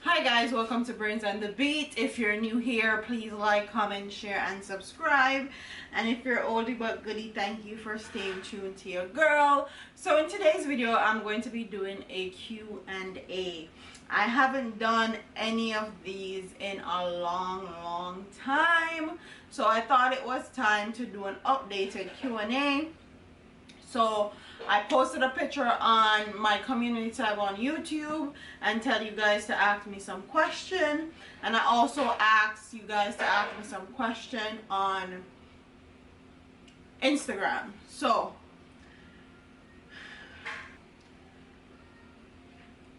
Hi guys, welcome to Brains and the Beat. If you're new here, please like, comment, share, and subscribe. And if you're oldie but goodie, thank you for staying tuned to your girl. So in today's video, I'm going to be doing a Q&A. I haven't done any of these in a long time, so I thought it was time to do an updated Q&A. So I posted a picture on my community tab on YouTube and tell you guys to ask me some question, and I also asked you guys to ask me some question on Instagram. So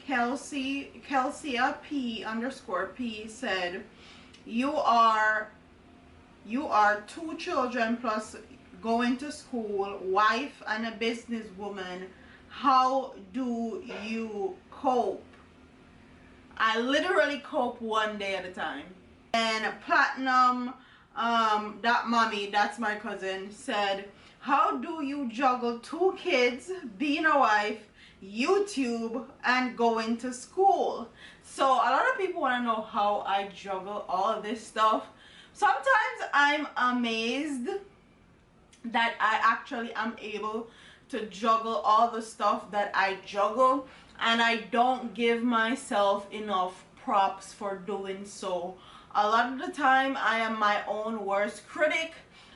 Kelsia P_P said, you are 2 children plus going to school, wife and a businesswoman. How do you cope? I literally cope one day at a time. And Platinum that mommy, that's my cousin, said, how do you juggle 2 kids, being a wife, YouTube, and going to school? So a lot of people want to know how I juggle all of this stuff. Sometimes I'm amazed that I actually am able to juggle all the stuff that I juggle, and I don't give myself enough props for doing so. A lot of the time I am my own worst critic.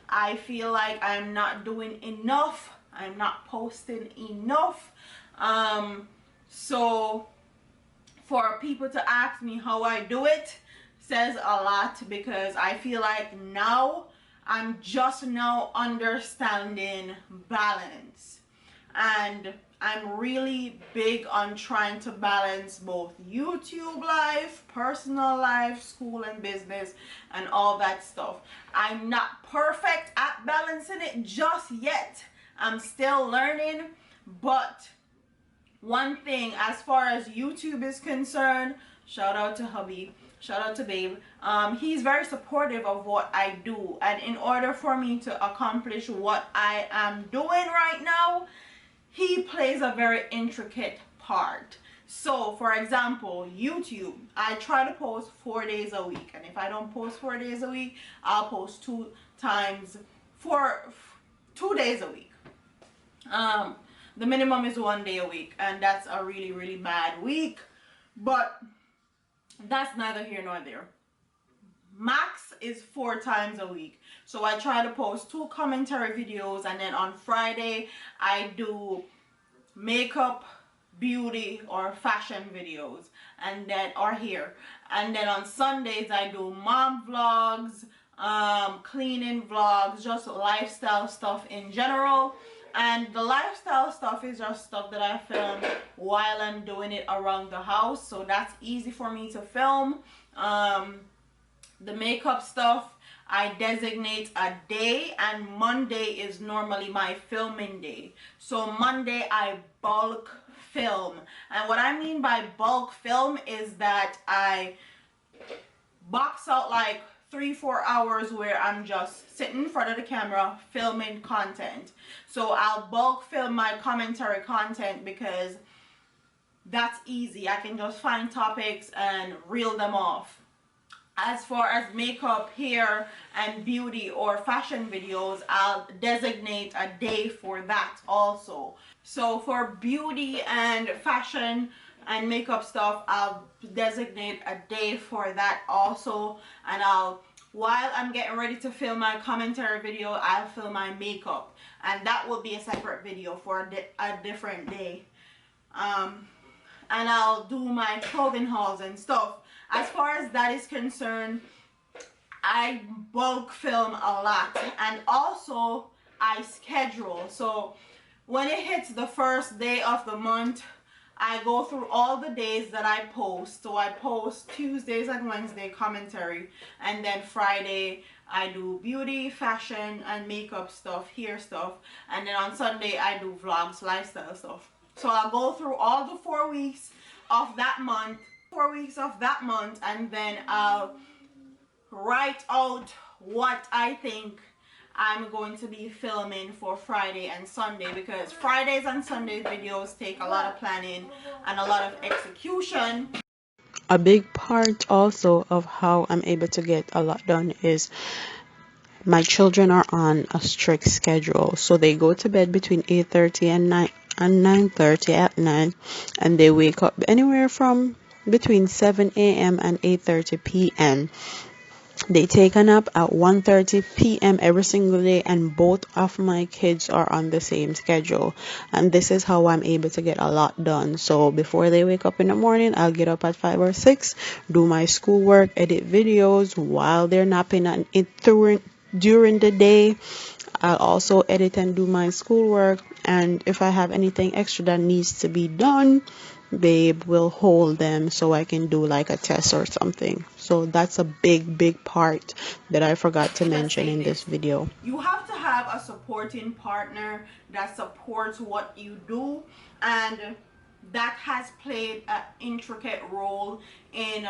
I feel like I'm not doing enough, I'm not posting enough. So for people to ask me how I do it says a lot, because I feel like now I'm just now understanding balance, and I'm really big on trying to balance both YouTube life, personal life, school and business, and all that stuff. I'm not perfect at balancing it just yet. I'm still learning, but one thing as far as YouTube is concerned, shout out to hubby, shout out to babe, he's very supportive of what I do, and in order for me to accomplish what I am doing right now, he plays a very intricate part. So for example, YouTube, I try to post 4 days a week, and if I don't post 4 days a week, I'll post 2 days a week. The minimum is 1 day a week, and that's a really bad week, but that's neither here nor there. Max is 4 times a week. So I try to post 2 commentary videos, and then on Friday I do makeup, beauty, or fashion videos, and then or hair. And then on Sundays I do mom vlogs, cleaning vlogs, just lifestyle stuff in general. And the lifestyle stuff is just stuff that I film while I'm doing it around the house, so that's easy for me to film. The makeup stuff, I designate a day, and Monday is normally my filming day. So Monday I bulk film, and what I mean by bulk film is that I box out like 3-4 hours where I'm just sitting in front of the camera filming content. So I'll bulk film my commentary content because that's easy. I can just find topics and reel them off. As far as makeup, hair, and beauty or fashion videos, I'll designate a day for that also. So for beauty and fashion and makeup stuff, I'll designate a day for that also, and while I'm getting ready to film my commentary video, I'll film my makeup, and that will be a separate video for a different day. And I'll do my clothing hauls and stuff. As far as that is concerned, I bulk film a lot, and also I schedule. So when it hits the first day of the month, I go through all the days that I post. So I post Tuesdays and Wednesday commentary, and then Friday I do beauty, fashion, and makeup stuff, hair stuff, and then on Sunday I do vlogs, lifestyle stuff. So I'll go through all the 4 weeks of that month, and then I'll write out what I think I'm going to be filming for Friday and Sunday, because Fridays and Sundays videos take a lot of planning and a lot of execution. A big part also of how I'm able to get a lot done is my children are on a strict schedule. So they go to bed between 8:30 and 9:30 at night, and they wake up anywhere from between 7 a.m. and 8:30 p.m. They take a nap at 1:30 p.m. every single day, and both of my kids are on the same schedule. And this is how I'm able to get a lot done. So before they wake up in the morning, I'll get up at 5 or 6, do my schoolwork, edit videos while they're napping, and during the day I'll also edit and do my schoolwork. And if I have anything extra that needs to be done, babe will hold them so I can do like a test or something. So that's a big part that I forgot to mention in this video. You have to have a supporting partner that supports what you do, and that has played an intricate role in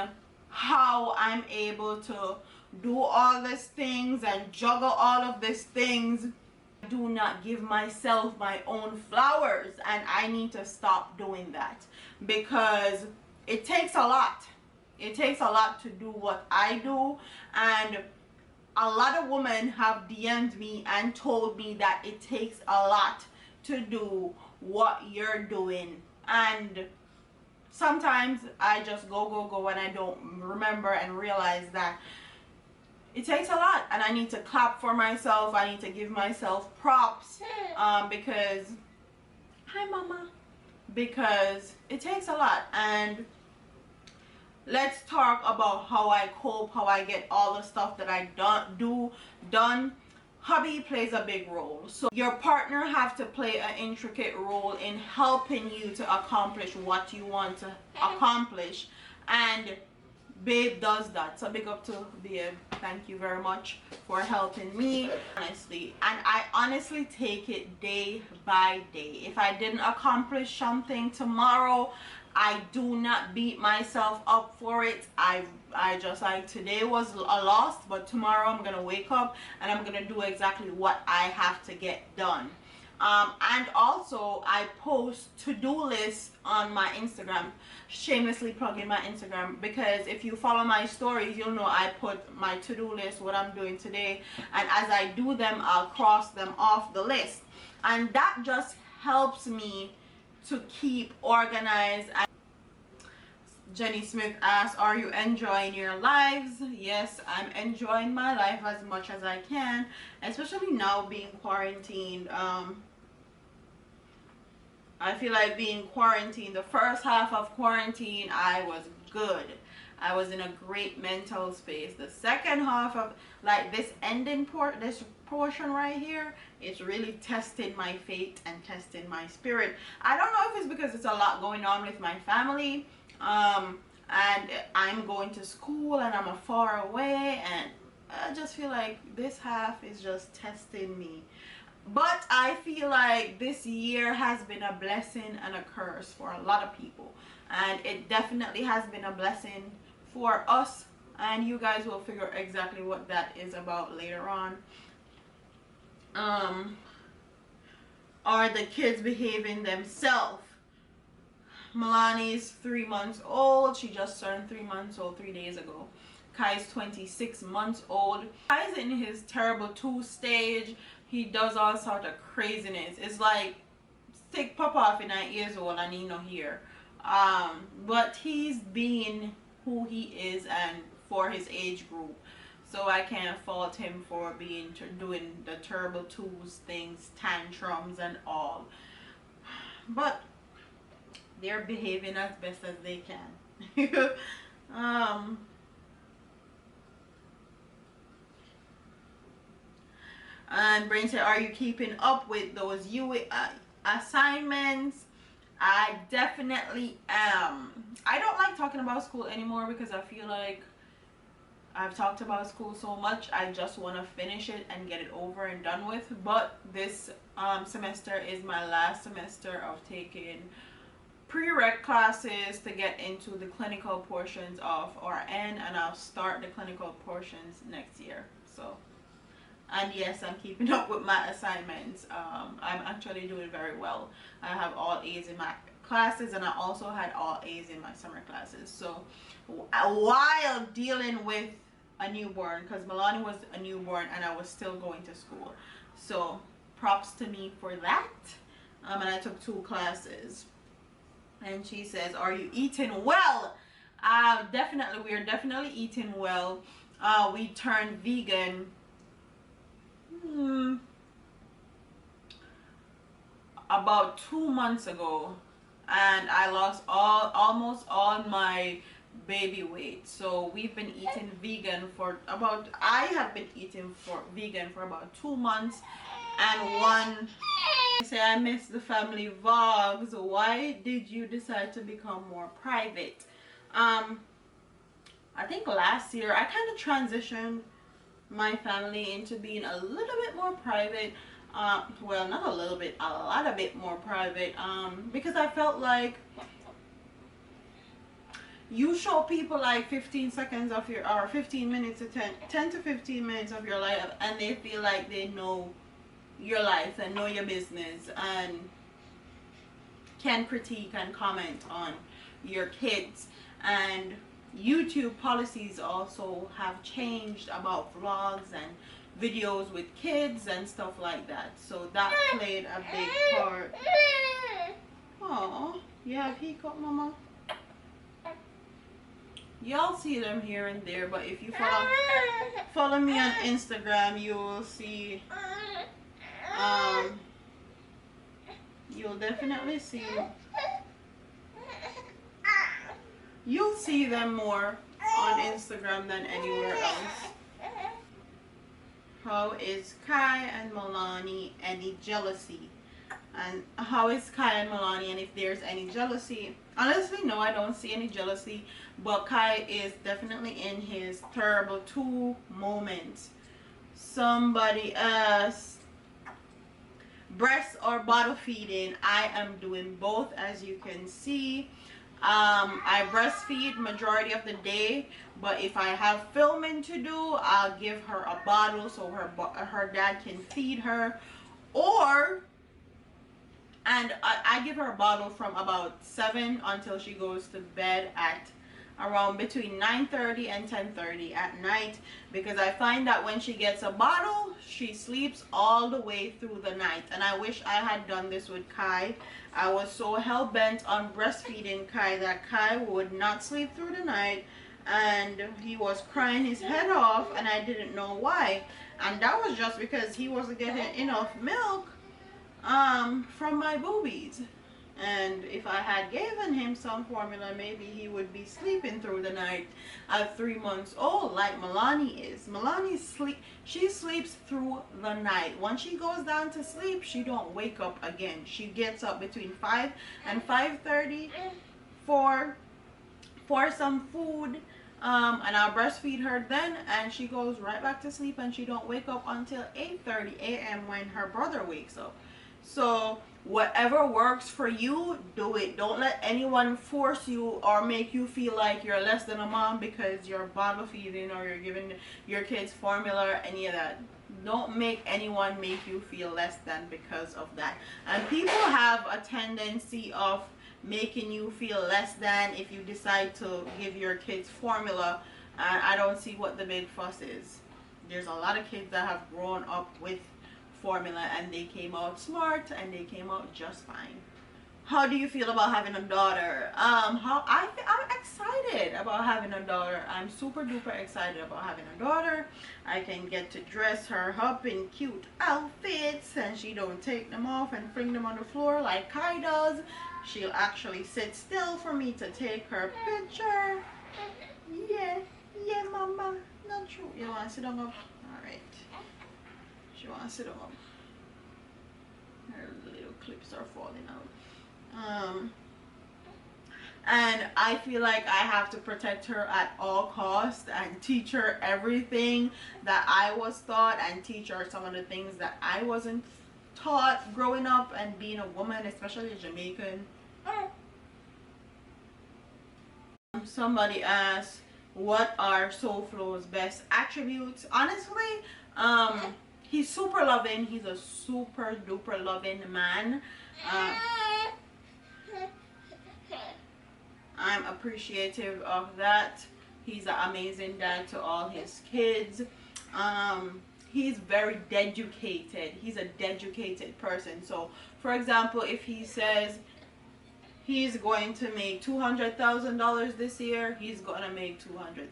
how I'm able to do all these things and juggle all of these things. I do not give myself my own flowers, and I need to stop doing that because it takes a lot. It takes a lot to do what I do, and a lot of women have DM'd me and told me that it takes a lot to do what you're doing, and sometimes I just go and I don't remember and realize that it takes a lot, and I need to clap for myself. I need to give myself props because hi mama, because it takes a lot. And let's talk about how I cope, how I get all the stuff that I done. Hobby plays a big role. So your partner have to play an intricate role in helping you to accomplish what you want to accomplish, and babe does that. So big up to babe. Thank you very much for helping me, honestly. And I honestly take it day by day. If I didn't accomplish something tomorrow, I do not beat myself up for it. I just like, today was a loss, but tomorrow I'm gonna wake up and I'm gonna do exactly what I have to get done. And also I post to-do lists on my Instagram, shamelessly plugging my Instagram, because if you follow my stories, you'll know I put my to-do list, what I'm doing today, and as I do them, I'll cross them off the list, and that just helps me to keep organized. Jenny Smith asks, are you enjoying your lives? Yes, I'm enjoying my life as much as I can, especially now being quarantined. I feel like being quarantined, the first half of quarantine, I was good. I was in a great mental space. The second half of, like, this this portion right here, it's really testing my faith and testing my spirit. I don't know if it's because it's a lot going on with my family, and I'm going to school and I'm far away, and I just feel like this half is just testing me. But I feel like this year has been a blessing and a curse for a lot of people, and it definitely has been a blessing for us, and you guys will figure exactly what that is about later on. Are the kids behaving themselves? Milani's 3 months old. She just turned 3 months old 3 days ago. Kai's 26 months old. Kai's in his terrible 2 stage. He does all sort of craziness. It's like stick pop off in 9 years old and he no here. But he's being who he is and for his age group. So I can't fault him for doing the terrible 2s things, tantrums and all. But they're behaving as best as they can. And Brain said, are you keeping up with those assignments? I definitely am. I don't like talking about school anymore because I feel like I've talked about school so much. I just want to finish it and get it over and done with. But this semester is my last semester of taking prereq classes to get into the clinical portions of RN, and I'll start the clinical portions next year. So, and yes, I'm keeping up with my assignments. I'm actually doing very well. I have all A's in my classes, and I also had all A's in my summer classes. So while dealing with a newborn, because Milani was a newborn and I was still going to school, so props to me for that. And I took 2 classes. And she says, are you eating well? Definitely, we are definitely eating well. We turned vegan about 2 months ago, and I lost almost all my baby weight. So we've been eating vegan for about, I have been eating vegan for about 2 months. And one say, I miss the family vlogs. Why did you decide to become more private? I think last year I kind of transitioned my family into being a little bit more private. Well, not a little bit, a lot of bit more private, because I felt like you show people like 15 seconds of your, or 15 minutes to 10 to 15 minutes of your life, and they feel like they know your life and know your business and can critique and comment on your kids. And YouTube policies also have changed about vlogs and videos with kids and stuff like that, so that played a big part. Oh, you have hiccup, mama? Y'all see them here and there, but if you follow me on Instagram, you will see, you'll definitely see, you'll see them more on Instagram than anywhere else. How is Kai and Milani? Any jealousy? And how is Kai and Milani, and if there's any jealousy? Honestly, no, I don't see any jealousy, but Kai is definitely in his terrible 2 moments. Somebody asked, breast or bottle feeding? I am doing both, as you can see. I breastfeed majority of the day, but if I have filming to do, I'll give her a bottle so her dad can feed her, and I give her a bottle from about 7 until she goes to bed at around between 9:30 and 10:30 at night, because I find that when she gets a bottle, she sleeps all the way through the night. And I wish I had done this with Kai. I was so hell-bent on breastfeeding Kai that Kai would not sleep through the night, and he was crying his head off, and I didn't know why. And that was just because he wasn't getting enough milk from my boobies. And if I had given him some formula, maybe he would be sleeping through the night at 3 months old, like Milani is. Milani she sleeps through the night. Once she goes down to sleep, she don't wake up again. She gets up between 5 and 5:30 for some food, and I'll breastfeed her then, and she goes right back to sleep, and she don't wake up until 8:30 a.m. when her brother wakes up. So whatever works for you, do it. Don't let anyone force you or make you feel like you're less than a mom because you're bottle feeding or you're giving your kids formula or any of that. Don't make anyone make you feel less than because of that. And people have a tendency of making you feel less than if you decide to give your kids formula, and I don't see what the big fuss is. There's a lot of kids that have grown up with formula and they came out smart and they came out just fine. How do you feel about having a daughter? I'm excited about having a daughter. I'm super duper excited about having a daughter. I can get to dress her up in cute outfits and she don't take them off and fling them on the floor like Kai does. She'll actually sit still for me to take her picture. Yeah, mama. Not true. You want to sit down? Alright. She wants to sit up. Her little clips are falling out. And I feel like I have to protect her at all costs and teach her everything that I was taught and teach her some of the things that I wasn't taught growing up and being a woman, especially a Jamaican. Somebody asked, what are SoFlo's best attributes? Honestly, he's super loving. He's a super duper loving man. I'm appreciative of that. He's an amazing dad to all his kids. He's very dedicated. He's a dedicated person. So, for example, if he says he's going to make $200,000 this year, he's gonna make $200,000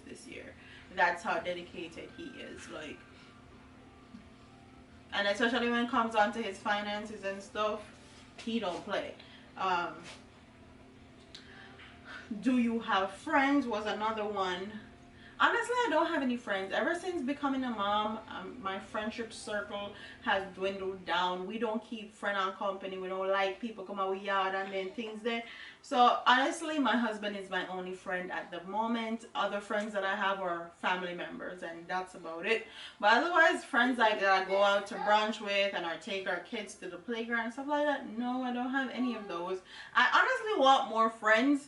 this year. That's how dedicated he is. Like, and especially when it comes on to his finances and stuff, he don't play. Um, do you have friends was another one. Honestly, I don't have any friends. Ever since becoming a mom, my friendship circle has dwindled down. We don't keep friend and company. We don't like people come our yard and then things there. So honestly, my husband is my only friend at the moment. Other friends that I have are family members, and that's about it. But otherwise, friends like that I go out to brunch with and I take our kids to the playground and stuff like that, no, I don't have any of those. I honestly want more friends.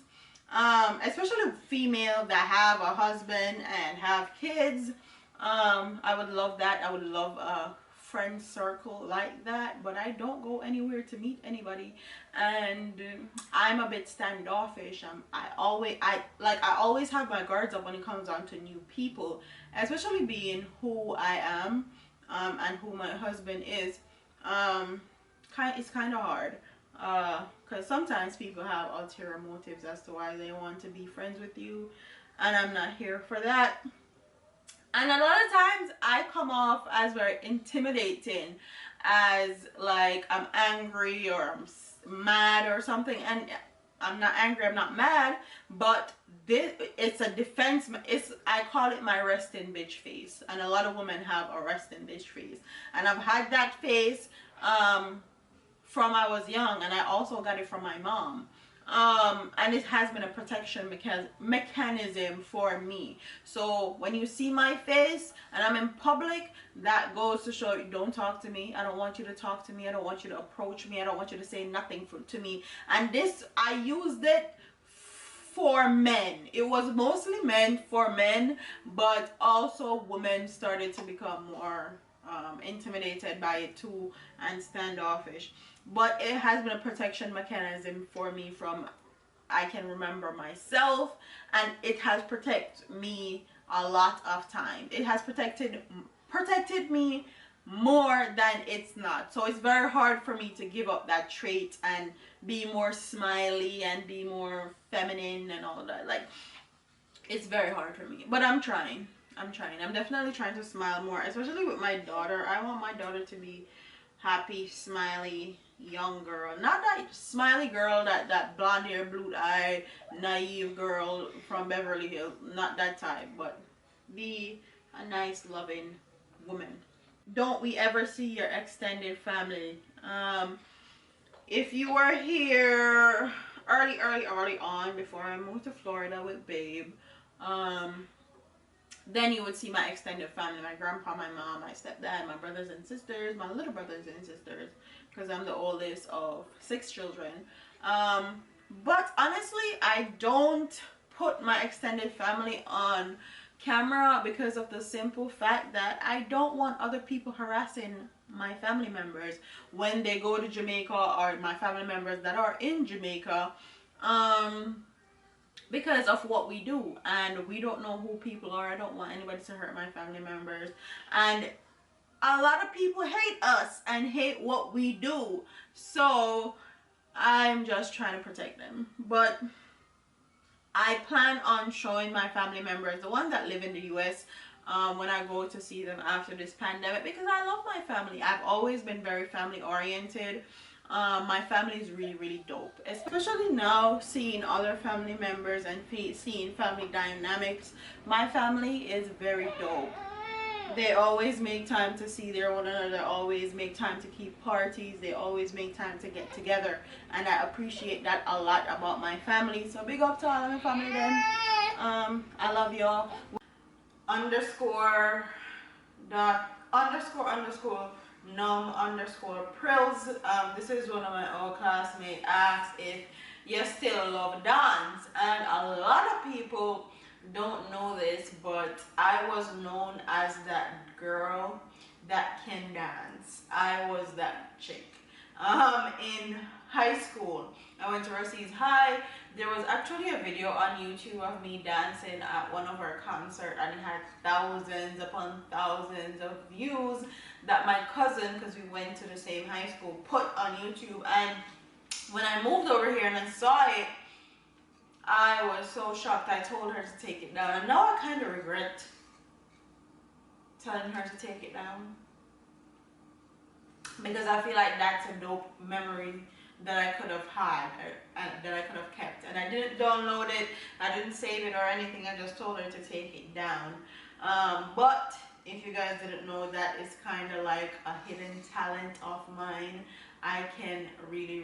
Especially female that have a husband and have kids. I would love that. I would love a friend circle like that, but I don't go anywhere to meet anybody, and I'm a bit standoffish. I always have my guards up when it comes on to new people, especially being who I am, and who my husband is. It's kind of hard. Because sometimes people have ulterior motives as to why they want to be friends with you, and I'm not here for that. And a lot of times I come off as very intimidating, as like I'm angry or I'm mad or something, and I'm not angry, I'm not mad, but it's a defense. I call it my resting bitch face, and a lot of women have a resting bitch face, and I've had that face from I was young, and I also got it from my mom. And it has been a protection mechanism for me. So when you see my face and I'm in public, that goes to show you, don't talk to me. I don't want you to talk to me. I don't want you to approach me. I don't want you to say nothing to me. And this, I used it for men. It was mostly meant for men, but also women started to become more intimidated by it too, and standoffish. But it has been a protection mechanism for me from I can remember myself, and it has protected me a lot of time. It has protected me more than it's not. So it's very hard for me to give up that trait and be more smiley and be more feminine and all that. Like, it's very hard for me, but I'm trying. I'm definitely trying to smile more, especially with my daughter. I want my daughter to be happy, smiley, young girl. Not that smiley girl, that blonde hair, blue eye, naive girl from Beverly Hills. Not that type, but be a nice, loving woman. Don't we ever see your extended family? If you were here early on before I moved to Florida with Babe, then you would see my extended family, my grandpa, my mom, my stepdad, my brothers and sisters, my little brothers and sisters, because I'm the oldest of 6 children. But honestly, I don't put my extended family on camera because of the simple fact that I don't want other people harassing my family members when they go to Jamaica, or my family members that are in Jamaica. Because of what we do, and we don't know who people are. I don't want anybody to hurt my family members, and a lot of people hate us and hate what we do, so I'm just trying to protect them. But I plan on showing my family members, the ones that live in the US, when I go to see them after this pandemic, because I love my family. I've always been very family oriented. My family is really dope, especially now seeing other family members and seeing family dynamics. My family is very dope. They always make time to see their one another, always make time to keep parties, they always make time to get together, and I appreciate that a lot about my family. So big up to all of my family then. I love y'all. Underscore dot underscore num underscore prills. This is one of my old classmates asked if you still love dance, and a lot of people don't know this, but I was known as that girl that can dance. I was that chick. in high school. I went to Rosy's High. There was actually a video on YouTube of me dancing at one of our concerts, and it had thousands upon thousands of views that my cousin, because we went to the same high school, put on YouTube. And when I moved over here and I saw it, I was so shocked. I told her to take it down, and now I kind of regret telling her to take it down, because I feel like that's a dope memory that I could have had, that I could have kept. And I didn't download it, I didn't save it or anything, I just told her to take it down. But if you guys didn't know, that is kind of like a hidden talent of mine. I can really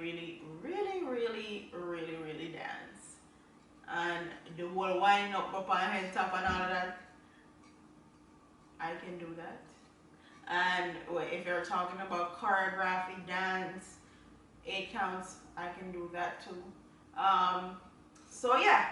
dance. And the whole wind up my head top and all of that, I can do that. And if you're talking about choreography, dance, 8 counts, I can do that too. So yeah.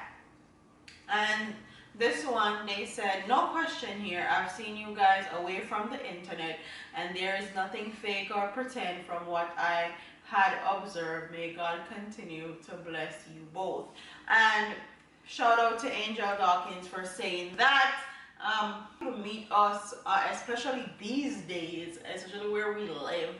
And this one, they said, no question here. I've seen you guys away from the internet, and there is nothing fake or pretend from what I had observed. May God continue to bless you both. And shout out to Angel Dawkins for saying that. People meet us, especially these days, especially where we live.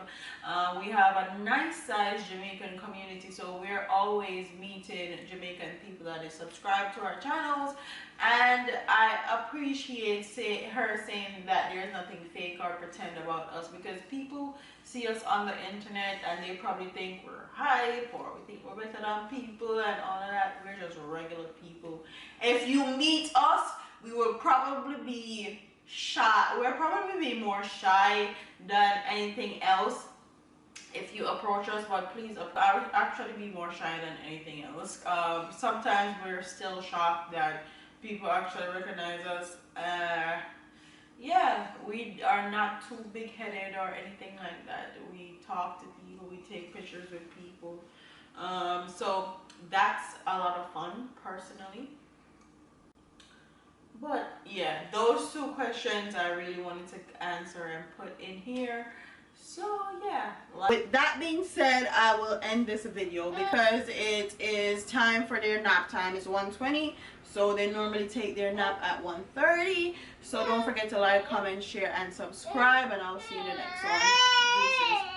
We have a nice sized Jamaican community, so we're always meeting Jamaican people that is subscribed to our channels. And I appreciate her saying that there's nothing fake or pretend about us, because people see us on the internet and they probably think we're hype, or we think we're better than people and all of that. We're just regular people. If you meet us, we will probably be shy. We'll probably be more shy than anything else if you approach us, but please, I would actually be more shy than anything else. Sometimes we're still shocked that people actually recognize us. Yeah, we are not too big-headed or anything like that. We talk to people, we take pictures with people. So that's a lot of fun, personally. But yeah, those 2 questions I really wanted to answer and put in here. So yeah, with that being said, I will end this video because it is time for their nap time. It's 1:20, so they normally take their nap at 1:30. So don't forget to like, comment, share, and subscribe, and I'll see you in the next one. Deuces.